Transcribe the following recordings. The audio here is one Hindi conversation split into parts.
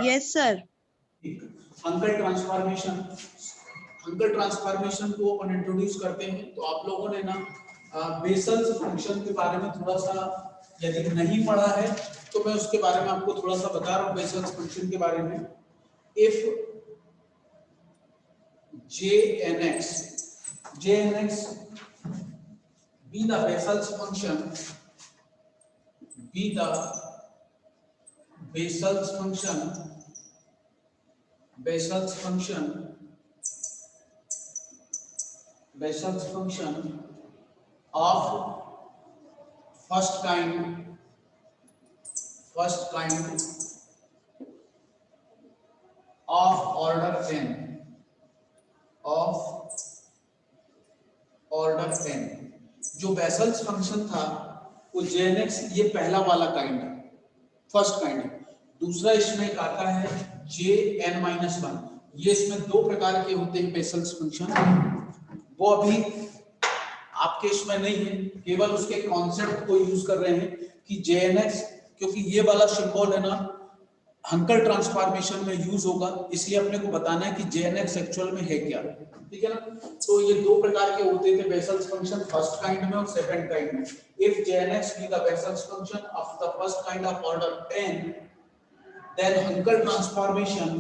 Yes sir. हंकल ट्रांसफॉर्मेशन को अपन इंट्रोड्यूस करते हैं। तो आप लोगों ने ना बेसल्स फंक्शन के बारे में थोड़ा सा यदि नहीं पढ़ा है तो मैं उसके बारे में आपको थोड़ा सा बता रहा हूँ बेसल्स फंक्शन के बारे में। If jnx be the Bessel's function, Bessel's function of first kind of order n। जो बेसल्स फंक्शन था वो jnx ये पहला वाला काइंड है, फर्स्ट काइंड है। दूसरा इसमें एक आता है jn-1। ये इसमें दो प्रकार के होते हैं बेसल्स फंक्शन। वो अभी आपके इसमें नहीं है, केवल उसके कॉन्सेप्ट को यूज कर रहे हैं कि jnx, क्योंकि ये वाला सिंबल है ना हंकल ट्रांसफॉर्मेशन में यूज होगा, इसलिए अपने को बताना है कि jnx एक्चुअल में है क्या। ठीक है ना। तो ये दो प्रकार के होते थे बेसल्स फंक्शन, फर्स्ट काइंड में और सेकंड काइंड में। If jnx be the Bessel's function of the first kind of order n, then Hankel transformation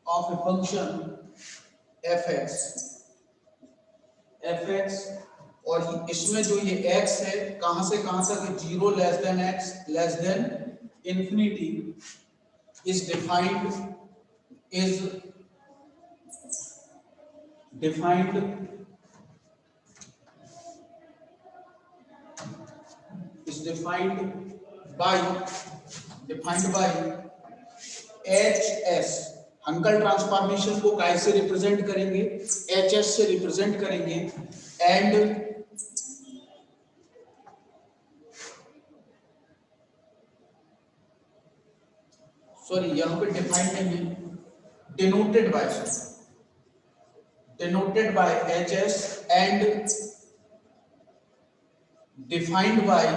of a function fx, और इसमें जो ये x है कहां से कहां तक, 0 less than x less than infinity, is defined by hs। Hankel transformation को कैसे रिप्रेजेंट करेंगे, hs से रिप्रेजेंट करेंगे। एंड सॉरी यहां पे डिफाइंड नहीं है, denoted by hs and defined by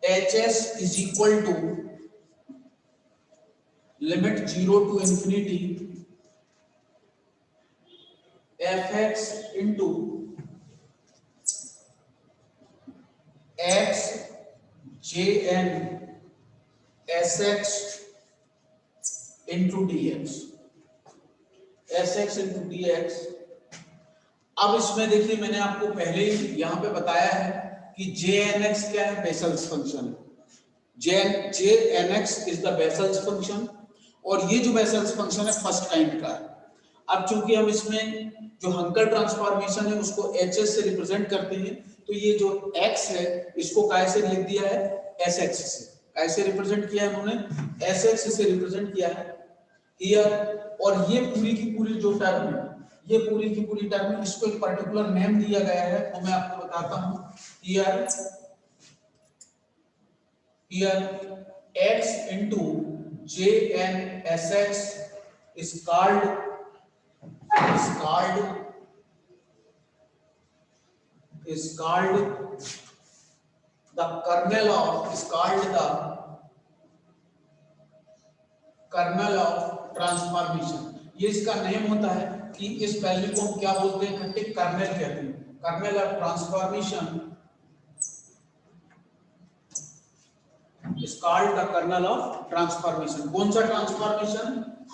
hs is equal to limit 0 to infinity fx into x jn sx into dx। अब इसमें देखिए मैंने आपको पहले ही यहां पे बताया है कि jnx क्या है, vessels function. jnx is the vessels function, और ये जो बेसल्स फंक्शन है फर्स्ट काइंड का है। अब चूंकि हम इसमें जो हंकल ट्रांसफॉर्मेशन है उसको hs से रिप्रेजेंट करते हैं, तो ये जो x है इसको कैसे लिख दिया है, sx से। कैसे रिप्रेजेंट किया है उन्होंने, sx से रिप्रेजेंट किया है हियर। और ये पूरी की पूरी जो टर्म है, ये पूरी की पूरी टर्म, इसको एक पर्टिकुलर नेम दिया गया है, वो मैं आपको बताता हूं। Here x into jn sx is called the kernel of transformation. ये इसका नेम होता है कि इस वैल्यू को हम क्या बोलते हैं, इकट्ठे कर्नेल कहते हैं। Kernel of transformation is called the kernel of transformation। कौन सा ट्रांसफॉर्मेशन,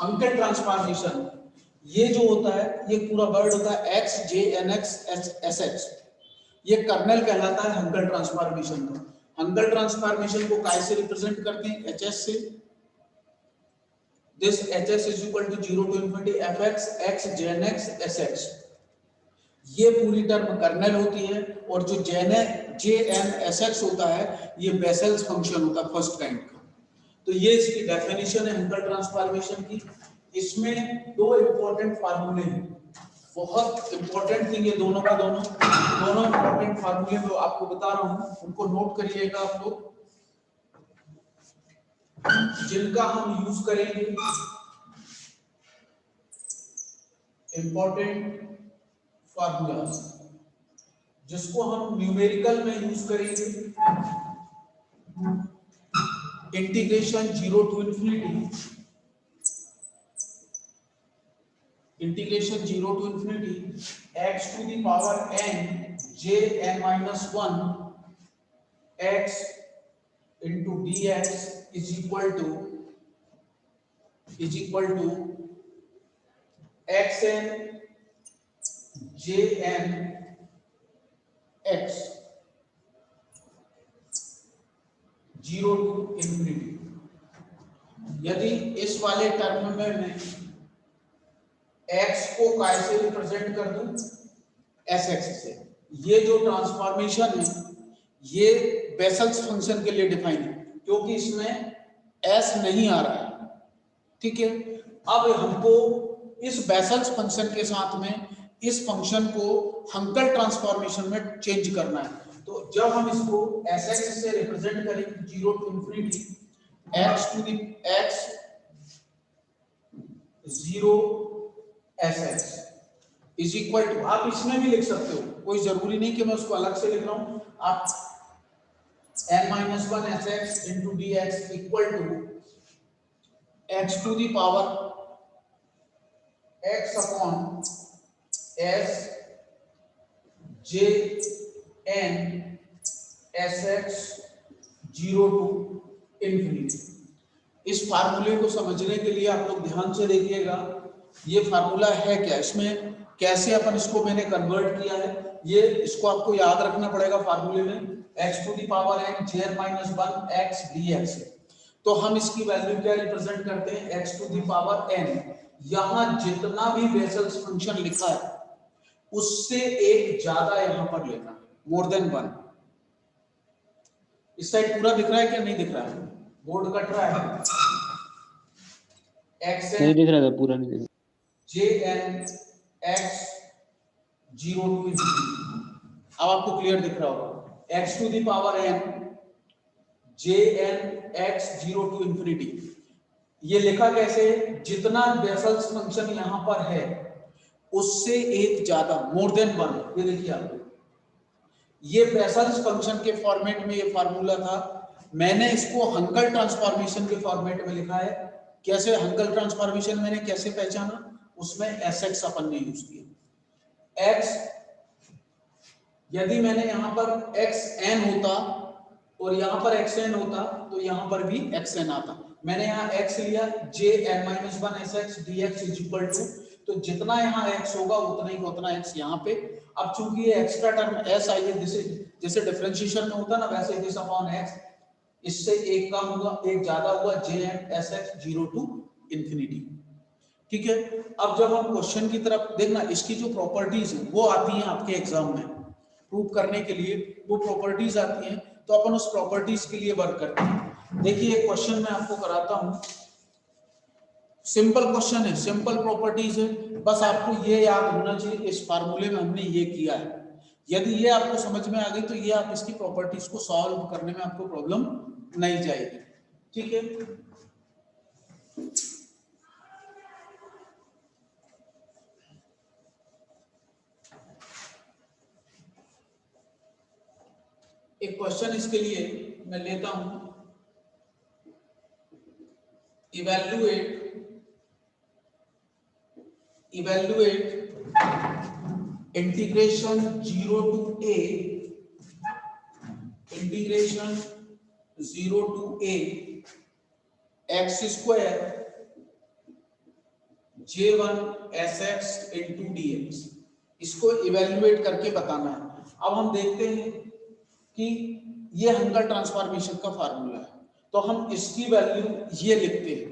हंकल ट्रांसफॉर्मेशन। ये जो होता है ये पूरा वर्ड होता है x jnx sx, ये कर्नेल कहलाता है हंकल ट्रांसफॉर्मेशन का। हंकल ट्रांसफॉर्मेशन को कैसे रिप्रेजेंट करते हैं, hs से। This hs is equal to 0 to infinity fx x jnx sx। ये पूरी टर्म कर्नेल होती है, और जो jn-sx होता है ये बेसल्स फंक्शन होता है फर्स्ट काइंड का। तो ये इसकी डेफिनेशन है हंकल ट्रांसफॉर्मेशन की। इसमें दो इंपॉर्टेंट फार्मूले हैं, बहुत इंपॉर्टेंट थिंग है, दोनों इंपॉर्टेंट फार्मूले मैं आपको बता रहा हूं, उनको नोट करिएगा आप लोग। जिनका हम यूज करेंगे, इंपॉर्टेंट फॉर्मूलाज जिसको हम न्यूमेरिकल में यूज करेंगे, integration 0 to infinity, integration 0 to infinity x to the power n j n minus 1 x into dx is equal to xn jn x 0 to infinity. यदि इस वाले टर्म में मैं x को काय से रिप्रेजेंट कर दूं, sx से, ये जो ट्रांसफॉर्मेशन है ये बेसल्स फंक्शन के लिए डिफाइन है क्योंकि इसमें s नहीं आ रहा है, ठीक है। अब हमको इस बेसल्स फंक्शन के साथ में इस फंक्शन को हंकल ट्रांसफॉर्मेशन में चेंज करना है। तो जब हम इसको sx से रिप्रेजेंट करेंगे 0 to infinity x to the x 0 sx is equal to, आप इसमें भी लिख सकते हो, कोई जरूरी नहीं कि मैं उसको अलग से लिख रहा हूं, आप n-1 sx into dx equal to x to the power x upon s j n sx 0 to infinity. इस फार्मूले को समझने के लिए आप लोग ध्यान से देखिएगा, ये फार्मूला है क्या, इसमें कैसे अपन इसको मैंने कन्वर्ट किया है, ये इसको आपको याद रखना पड़ेगा फार्मूले में, x to the power n jn minus 1 x dx। तो हम इसकी वैल्यू क्या रिप्रेजेंट करते हैं, x to the power n, यहां जितना भी बेसल्स फंक्शन लिखा है उससे एक ज्यादा यहां पर लेना है, मोर देन 1। इस साइड पूरा दिख रहा है क्या, नहीं दिख रहा है, बोर्ड कट रहा है, x नहीं दिख रहा था, पूरा नहीं दिख रहा, jn x 0 टू इंफिनिटी। अब आपको क्लियर दिख रहा होगा, x to the power n jn x 0 to infinity. ये लिखा कैसे, जितना बेसल्स फंक्शन यहां पर है उससे एक ज्यादा, मोर देन 1। ये देखिए आप, ये बेसल्स फंक्शन के फॉर्मेट में ये फार्मूला था, मैंने इसको हंकल ट्रांसफॉर्मेशन के फॉर्मेट में लिखा है। कैसे हंकल ट्रांसफॉर्मेशन मैंने कैसे पहचाना, उसमें sx अपन ने यूज किया। x यदि मैंने यहां पर xn होता और यहां पर xn होता तो यहां पर भी xn आता, मैंने यहां x लिया, jn-1 sx dx is equal to, तो जितना यहां x होगा उतना ही उतना x यहां पे। अब चूंकि ये एक्स्ट्रा टर्म s आई है, जैसे डिफरेंशिएशन में होता ना वैसे दिस अपॉन x, इससे एक कम हुआ एक ज्यादा हुआ, jn sx 0 टू इंफिनिटी, ठीक है। अब जब हम क्वेश्चन की तरफ देखना, इसकी जो प्रॉपर्टीज है वो आती हैं आपके एग्जाम में प्रूव करने के लिए, वो प्रॉपर्टीज आती हैं, तो अपन उस प्रॉपर्टीज के लिए वर्क करते हैं। देखिए एक क्वेश्चन मैं आपको कराता हूं, सिंपल क्वेश्चन है, सिंपल प्रॉपर्टीज है, बस आपको ये याद होना चाहिए कि इस फार्मूले में हमने ये किया है। यदि ये आपको समझ में आ गई तो ये आप इसकी प्रॉपर्टीज को सॉल्व करने में आपको प्रॉब्लम नहीं जाएगी, ठीक है। एक क्वेश्चन इसके लिए मैं लेता हूं, evaluate integration 0 to a x square j1 sx into dx, इसको इवैल्यूएट करके बताना है। अब हम देखते हैं कि ये हंकल ट्रांसफॉर्मेशन का फार्मूला है, तो हम इसकी वैल्यू ये लिखते हैं,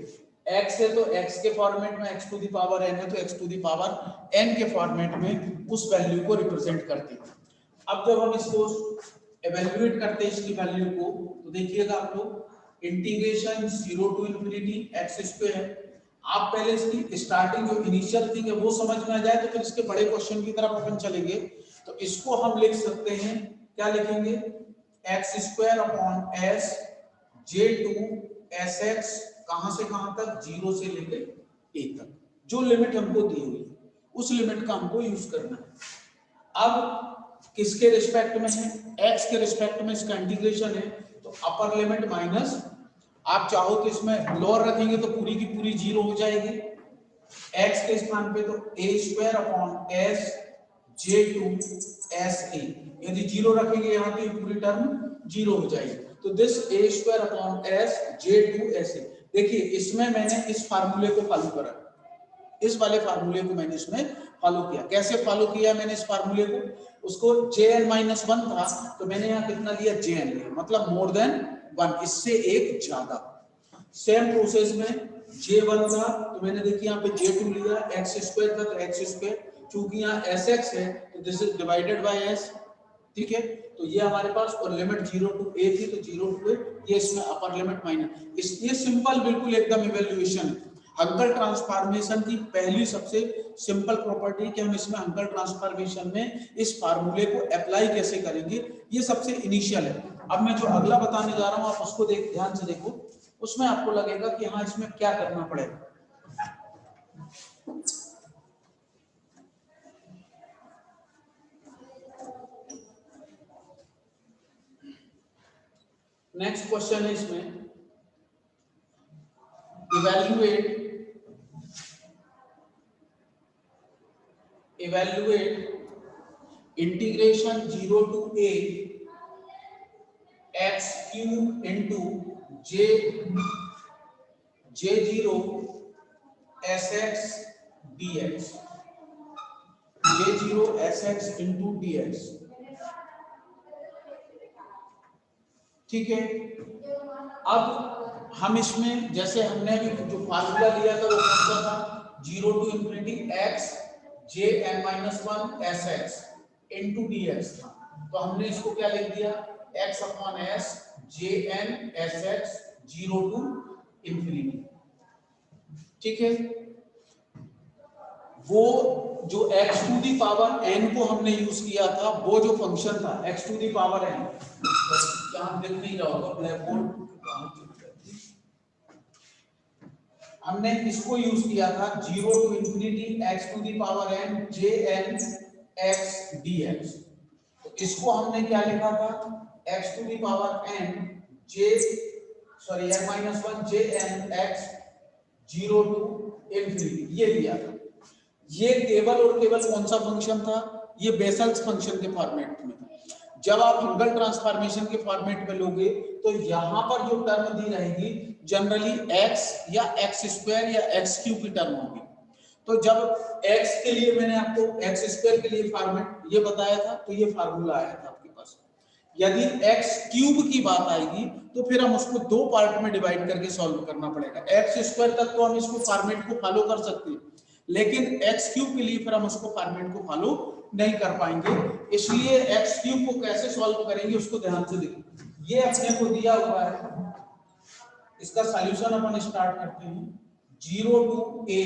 x है तो x के फॉर्मेट में x to the power n है तो x to the power n के फॉर्मेट में उस वैल्यू को रिप्रेजेंट करते हैं। अब जब हम इसको इवैल्यूएट करते हैं इसकी वैल्यू को, तो देखिएगा आप लोग, integration 0 to infinity x square, आप पहले इसकी स्टार्टिंग जो इनिशियल थी वो समझ में आ जाए तो फिर इसके बड़े क्वेश्चन की तरफ अपन चलेंगे। तो इसको हम लिख सकते हैं, क्या लिखेंगे, x square upon s j2 S x कहां से कहां तक, 0 से लेकर a तक, जो लिमिट हमको दी हुई है उस लिमिट का हमको यूज करना है। अब किसके रिस्पेक्ट में है, x के रिस्पेक्ट में इसका इंटीग्रेशन है, तो अपर लिमिट माइनस, आप चाहो तो इसमें लोअर रखेंगे तो पूरी की पूरी 0 हो जाएगी, x के स्थान पे तो a square upon s j2 sa, यदि 0 रखेंगे यहाँ तो ये पूरी टर्म 0 हो जाएगी, तो this a square upon s j2 sa। देखिए इसमें मैंने इस फार्मूले को फॉलो करा, इस वाले फार्मूले को मैंने इसमें फॉलो किया। कैसे फॉलो किया मैंने इस फार्मूले को, उसको jn-1 था तो मैंने यहाँ कितना लिया, jn लिया, मतलब मोर देन 1, इससे एक ज्यादा। सेम प्रोसेस में j1 था तो मैंने देखिए यहाँ पे j2 लिया, x स्क्वायर था तो x स्क्वायर, चूंकि यहाँ sx है तो this is divided by s, ठीक है, तो ये हमारे पास, और लिमिट 0 to a थी तो 0 to a, ये इसमें अपर लिमिट माइनस, ये सिंपल बिल्कुल एकदम इवैल्यूएशन है। हंकेल ट्रांसफॉर्मेशन की पहली सबसे सिंपल प्रॉपर्टी कि हम इसमें हंकेल ट्रांसफॉर्मेशन में इस फार्मूले को अप्लाई कैसे करेंगे, ये सबसे इनिशियल है। अब मैं जो अगला बताने जा रहा हूं आप उसको ध्यान से देखो, उसमें आपको लगेगा कि हाँ इसमें क्या करना पड़ेगा। नेक्स्ट क्वेश्चन है इसमें, evaluate integration 0 to a x cube into j0 sx dx, j0 sx into dx, ठीक है। अब हम इसमें जैसे हमने अभी जो फार्मूला लिया था वो कौन सा था, 0 to infinity x jn-1 sx into dx था, तो हमने इसको क्या लिख दिया, x upon s jn sx 0 to infinity, ठीक है। वो जो x to the power n को हमने यूज किया था, वो जो फंक्शन था x to the power n, यहाँ देख नहीं रहा होगा ब्लैक बोर्ड, हमने इसको यूज किया था 0 to infinity x to the power n jn x dx, तो इसको हमने क्या लिखा था, x to the power n n-1 jn x 0 to infinity, ये लिया था। ये केवल और केवल कौन सा फंक्शन था, ये बेसल्स फंक्शन के फॉर्मेट में था। जब आप हंकेल ट्रांसफॉर्मेशन के फॉर्मेट में लोगे तो यहां पर जो टर्म दी रहेगी जनरली x या x स्क्वायर या x क्यूब की टर्म होगी। तो जब x के लिए मैंने आपको x स्क्वायर के लिए फॉर्मेट ये बताया था, तो ये फार्मूला आया था आपके पास। यदि x क्यूब की बात आएगी तो फिर हम उसको दो पार्ट में डिवाइड करके सॉल्व करना पड़ेगा। x स्क्वायर तक तो हम इसको फॉर्मेट को फॉलो कर सकते हैं, लेकिन x क्यूब के लिए फिर हम उसको फॉर्मेट को फॉलो नहीं कर पाएंगे, इसलिए x क्यूब को कैसे सॉल्व करेंगे उसको ध्यान से देखो। ये अपने को दिया हुआ है, इसका सॉल्यूशन अपन स्टार्ट करते हैं। 0 to a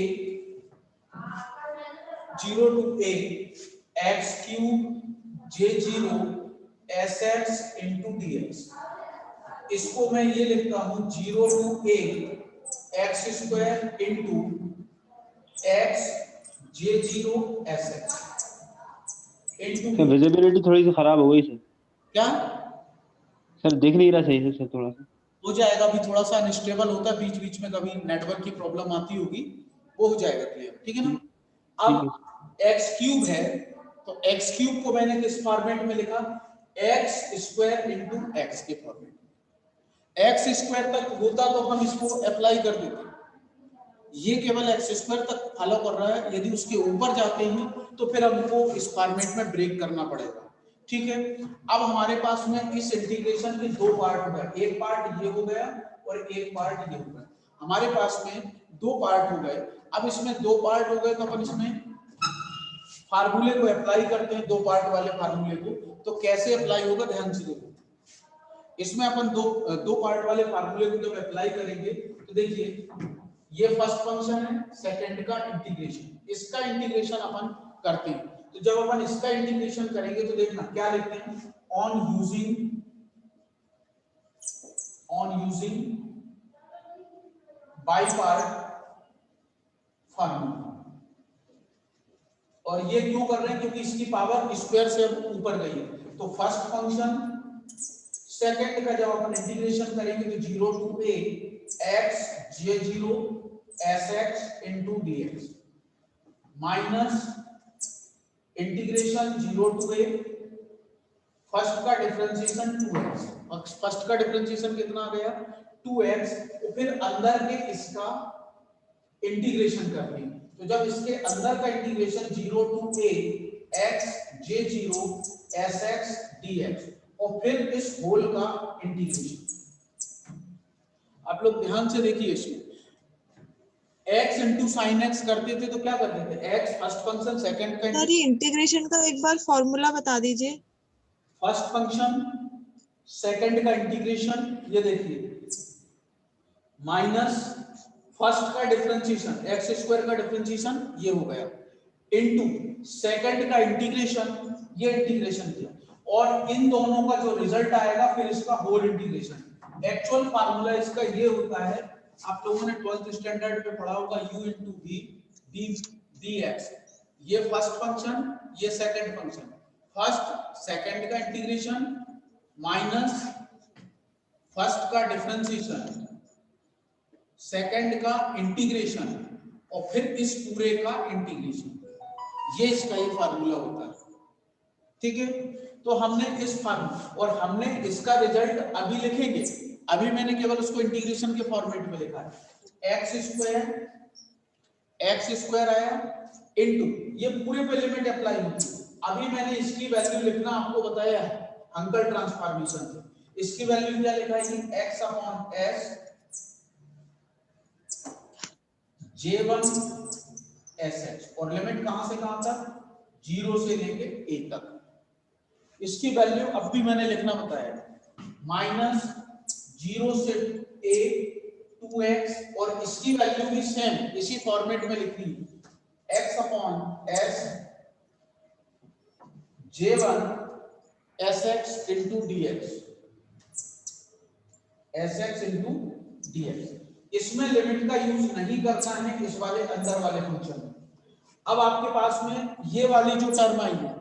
x cube j0 sx into dx, इसको मैं ये लिखता हूं 0 to a x square into x j0 sx into visibility थोड़ी सी खराब हो गई सर। क्या सर दिख नहीं रहा सही से सर, थोड़ा सा हो जाएगा, अभी थोड़ा सा अनस्टेबल होता है, बीच बीच में कभी नेटवर्क की प्रॉब्लम आती होगी, वो हो जाएगा क्लियर, ठीक है ना। अब x क्यूब है तो x क्यूब को मैंने किस फॉर्मेट में लिखा, x स्क्वायर इंटू x के फॉर्मेट। x स्क्वायर तक होता तो हम इसको अप्लाई कर देते, ये केवल x स्क्वायर तक फॉलो कर रहा है, यदि उसके ऊपर जाते हैं तो फिर हमको इस फॉर्मेट में ब्रेक करना पड़ेगा, ठीक है। अब हमारे पास में इस इंटीग्रेशन के दो पार्ट हो गए, एक पार्ट ये हो गया और एक पार्ट ये हो गया, हमारे पास में दो पार्ट हो गए। अब इसमें दो पार्ट हो गए तो अपन इसमें फार्मूले को अप्लाई करते हैं, दो पार्ट वाले फार्मूले को। तो कैसे अप्लाई होगा ध्यान से देखो, इसमें अपन दो पार्ट वाले फार्मूले को जब अप्लाई करेंगे तो देखिए ये फर्स्ट फंक्शन है, सेकंड का इंटीग्रेशन, इसका इंटीग्रेशन अपन करते हैं। तो जब अपन इसका इंटीग्रेशन करेंगे तो देखना क्या लिखते हैं, on using by part formula. और ये क्यों कर रहे हैं? क्योंकि इसकी पावर स्क्वायर से अब ऊपर गई है। तो फर्स्ट फंक्शन सेकंड का जब अपन इंटीग्रेशन करेंगे तो 0 to a x j0 sx into dx minus integration 0 to a first का डिफरेंशिएशन 2x। फर्स्ट का डिफरेंशिएशन कितना आ गया? 2x। तो फिर अंदर के इसका इंटीग्रेशन करते हैं। तो जब इसके अंदर का integration 0 to a x j0 sx dx और फिर इस होल का इंटीग्रेशन। आप लोग ध्यान से देखिए, इसमें x इंटू साइन एक्स करते थे तो क्या करते थे? x फर्स्ट फंक्शन सेकंड का सर ये इंटीग्रेशन का एक बार फॉर्मूला बता दीजिए। फर्स्ट फंक्शन सेकंड का इंटीग्रेशन, ये देखिए, माइनस फर्स्ट का डिफरेंशिएशन एक्स स्क्वायर का डिफरेंशिएशन ये हो गया, इनटू सेकंड का इंटीग्रेशन, ये इंटीग्रेशन किया, और इन दोनों का जो रिजल्ट आएगा फिर इसका होल इंटीग्रेशन। एक्चुअल फार्मूला इसका ये होता है, आप लोगों ने 12th स्टैंडर्ड पे पढ़ा होगा, u into v dx। ये फर्स्ट फंक्शन, ये सेकंड फंक्शन, फर्स्ट सेकंड का इंटीग्रेशन माइनस फर्स्ट का डिफरेंशिएशन सेकंड का इंटीग्रेशन और फिर इस पूरे का इंटीग्रेशन, ये इसका ही फार्मूला होता है। ठीक है, तो हमने इस फार्मूला और हमने इसका रिजल्ट अभी लिखेंगे। अभी मैंने केवल उसको इंटीग्रेशन के फॉर्मेट में लिखा है। एक्स स्क्वायर आया इनटू, ये पूरे पे लिमिट अप्लाई होती है। अभी मैंने इसकी वैल्यू लिखना आपको बताया है अंकल ट्रांसफॉर्मेशन से। इसकी वैल्यू क्या लिखा है कि x upon s j1 sx, और लिमिट कहां से कहां तक? 0 से लेके a तक। इसकी वैल्यू अब भी मैंने लिखना बताया, माइनस 0 से a 2x, और इसकी वैल्यू भी सेम इसी फॉर्मेट में लिखनी है, x upon s j1 sx into dx, sx into dx। इसमें लिमिट का यूज नहीं करना है इस वाले अंदर वाले फंक्शन में। अब आपके पास में ये वाली जो टर्म आई है,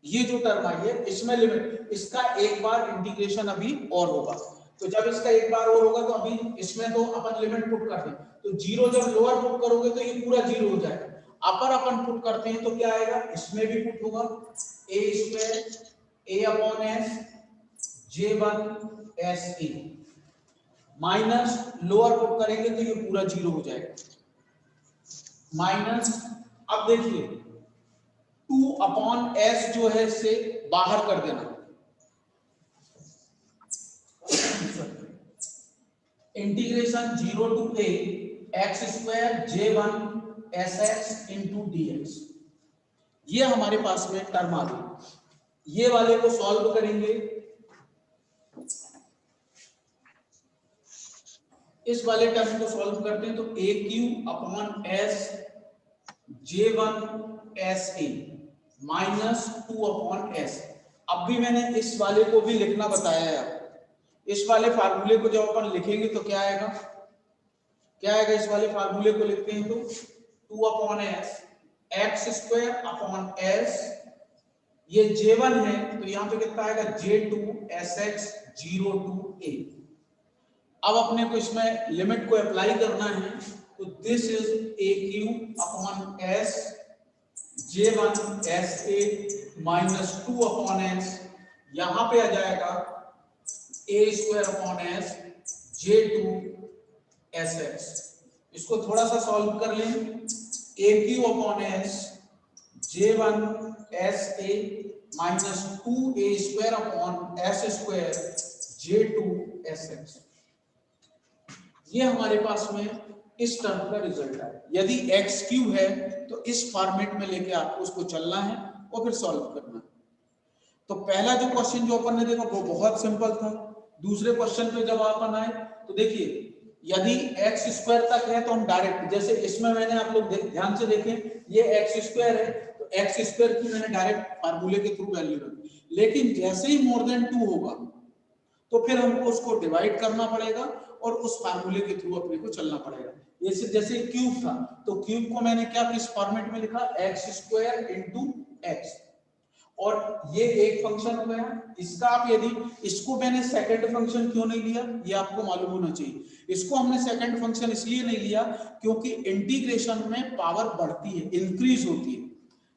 ये जो टर्म आई है, इसमें लिमिट, इसका एक बार इंटीग्रेशन अभी और होगा। तो जब इसका एक बार और होगा तो अभी इसमें तो अपन लिमिट पुट कर दें, तो 0 जब लोअर पुट करोगे तो ये पूरा 0 हो जाएगा। अपर अपन पुट करते हैं तो क्या आएगा? इसमें भी पुट होगा a square a upon s j1 s a, minus lower put करेंगे तो ये पूरा 0 हो जाएगा, माइनस, अब देखिए 2 अपॉन s जो है इसे बाहर कर देना, integration 0 to a x square j1 sx into dx। ये हमारे पास में टर्म आ गई। ये वाले को सॉल्व करेंगे, इस वाले टर्म को सॉल्व करते हैं तो a Q upon s j1 sa minus 2 upon s। अब भी मैंने इस वाले को भी लिखना बताया है। इस वाले फार्मूले को जब अपन लिखेंगे तो क्या आएगा? क्या आएगा? इस वाले फार्मूले को लिखते हैं तो 2 upon s x square upon s, ये j1 है तो यहाँ पे कितना आएगा? j2 sx 0 to a। अब अपने को इसमें लिमिट को अप्लाई करना है, तो this is a Q upon s j1 sa minus 2 upon s, यहाँ पे आ जाएगा a square upon s j2 sx। इसको थोड़ा सा सॉल्व कर लें, a Q upon s j1 sa minus 2a square upon s square j2 sx। ये हमारे पास में इस टर्म का रिजल्ट है। यदि x क्यू है तो इस फॉर्मेट में लेके आपको उसको चलना है और फिर सॉल्व करना है। तो पहला जो क्वेश्चन जो अपन ने देखा वो बहुत सिंपल था। दूसरे क्वेश्चन पे जब अपन आए तो देखिए, यदि एक्स स्क्वायर तक है तो हम डायरेक्ट, जैसे इसमें मैंने, आप लोग ध्यान से देखें, ये एक्स स्क्वायर है तो एक्स स्क्वायर की मैंने डायरेक्ट फार्मूले के थ्रू वैल्यू रखी। लेकिन जैसे ही मोर देन 2 होगा तो फिर हमको उसको डिवाइड करना पड़ेगा और उस फार्मूले के थ्रू अपने को चलना पड़ेगा। ये जैसे क्यूब था, तो क्यूब को मैंने क्या किस फॉर्मेट में लिखा, एक्स स्क्वायर इंटू एक्स, और ये एक फंक्शन हो गया। इसका आप यदि इसको मैंने सेकंड फंक्शन क्यों नहीं लिया, ये आपको मालूम होना चाहिए। इसको हमने सेकंड फंक्शन इसलिए नहीं लिया क्योंकि इंटीग्रेशन में पावर बढ़ती है, इंक्रीज होती है।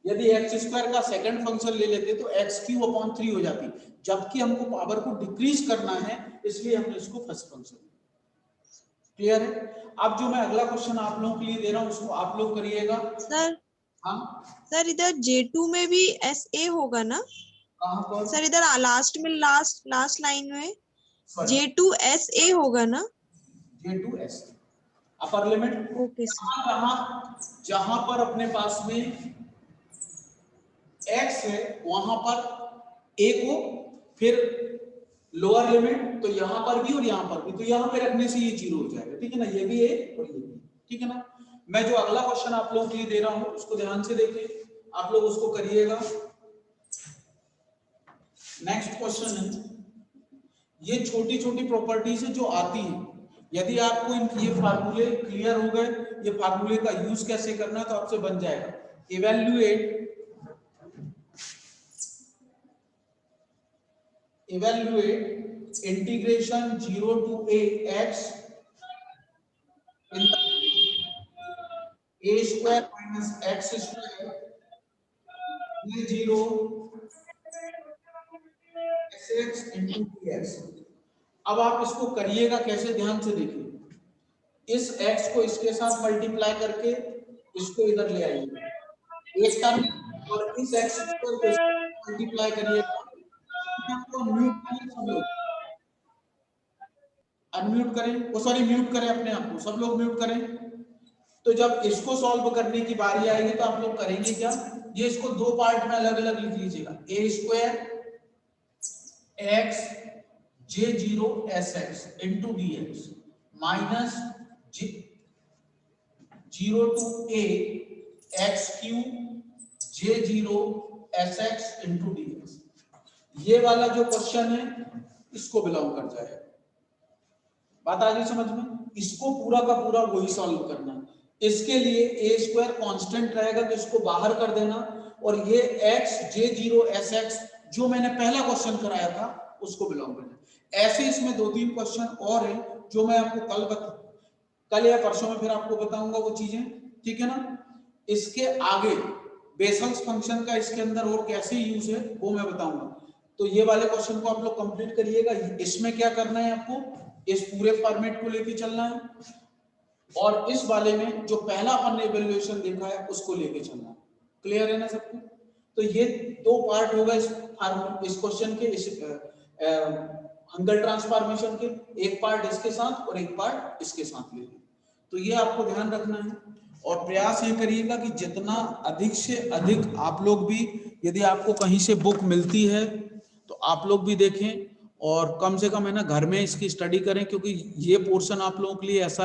यदि एक्स स्क्वायर का सेकंड फंक्शन ले लेते तो एक्स क्यूब अपॉन 3 हो जाती, जबकि हमको पावर को डिक्रीज करना है, इसलिए हमने इसको फर्स्ट फंक्शन। क्लियर है? अब जो मैं अगला क्वेश्चन आप लोगों के लिए दे रहा हूं उसको आप लोग करिएगा। सर हाँ सर इधर J2 में भी SA होगा ना कहां पर सर? इधर लास्ट में लास्ट लाइन में J2 SA होगा ना? J2S upper limit. Okay sir. जहां पर अपने पास में x है वहां पर a को, फिर लोअर लिमिट तो यहां पर भी और यहां पर भी, तो यहां पे रखने से ये 0 हो जाएगा, ठीक है ना, ये भी a और ये भी, ठीक है ना। मैं जो अगला क्वेश्चन आप लोगों के लिए दे रहा हूं उसको ध्यान से देखिए, आप लोग उसको करिएगा। नेक्स्ट क्वेश्चन है, ये छोटी छोटी प्रॉपर्टीज है जो आती है, यदि आपको ये फार्मूले क्लियर हो गए, ये फार्मूले का यूज कैसे करना है तो आपसे बन जाएगा। Evaluate integration 0 to a x in a square minus x square a0 sx into dx। अब आप इसको करिएगा कैसे, ध्यान से देखिए। इस x को इसके साथ मल्टीप्लाई करके इसको इधर ले आइएगा एक टर्म, और इस x स्क्वायर को इसको मल्टीप्लाई करिएगा। आपको म्यूट करें सब लोग, अनम्यूट करें, वो सॉरी म्यूट करें अपने आप को, सब लोग म्यूट करें। तो जब इसको सॉल्व करने की बारी आएगी तो आप लोग करेंगे क्या, ये इसको दो पार्ट में अलग अलग लिख लीजिएगा। a square x j0 sx into dx minus 0 to a x cube j0 sx into dx। ये वाला जो क्वेश्चन है इसको बिलोंग कर जाएगा। बात आ गई समझ में? इसको पूरा का पूरा वही सॉल्व करना है। इसके लिए a स्क्वायर कांस्टेंट रहेगा तो इसको बाहर कर देना, और ये x j0 sx जो मैंने पहला क्वेश्चन कराया था उसको बिलोंग करना। ऐसे इसमें दो तीन क्वेश्चन और हैं जो मैं आपको कल या परसों में फिर आपको बताऊंगा वो चीजें, ठीक है ना। इसके आगे बेसल्स फंक्शन का इसके अंदर और कैसे यूज है वो मैं बताऊंगा। तो ये वाले क्वेश्चन को आप लोग कंप्लीट करिएगा। इसमें क्या करना है, आपको इस पूरे फॉर्मेट को लेके चलना है, और इस वाले में जो पहला अपन ने इवैल्यूएशन देखा है उसको लेके चलना है। क्लियर है ना सबको? तो ये दो पार्ट होगा इस क्वेश्चन के, इस हंगर ट्रांसफॉर्मेशन के, एक पार्ट इसके साथ और एक पार्ट इसके साथ लेंगे। तो ये आपको ध्यान रखना है, और प्रयास ये करिएगा कि जितना अधिक से अधिक आप लोग भी, यदि आपको कहीं से बुक मिलती है तो आप लोग भी देखें, और कम से कम है ना घर में इसकी स्टडी करें, क्योंकि ये पोर्शन आप लोगों के लिए ऐसा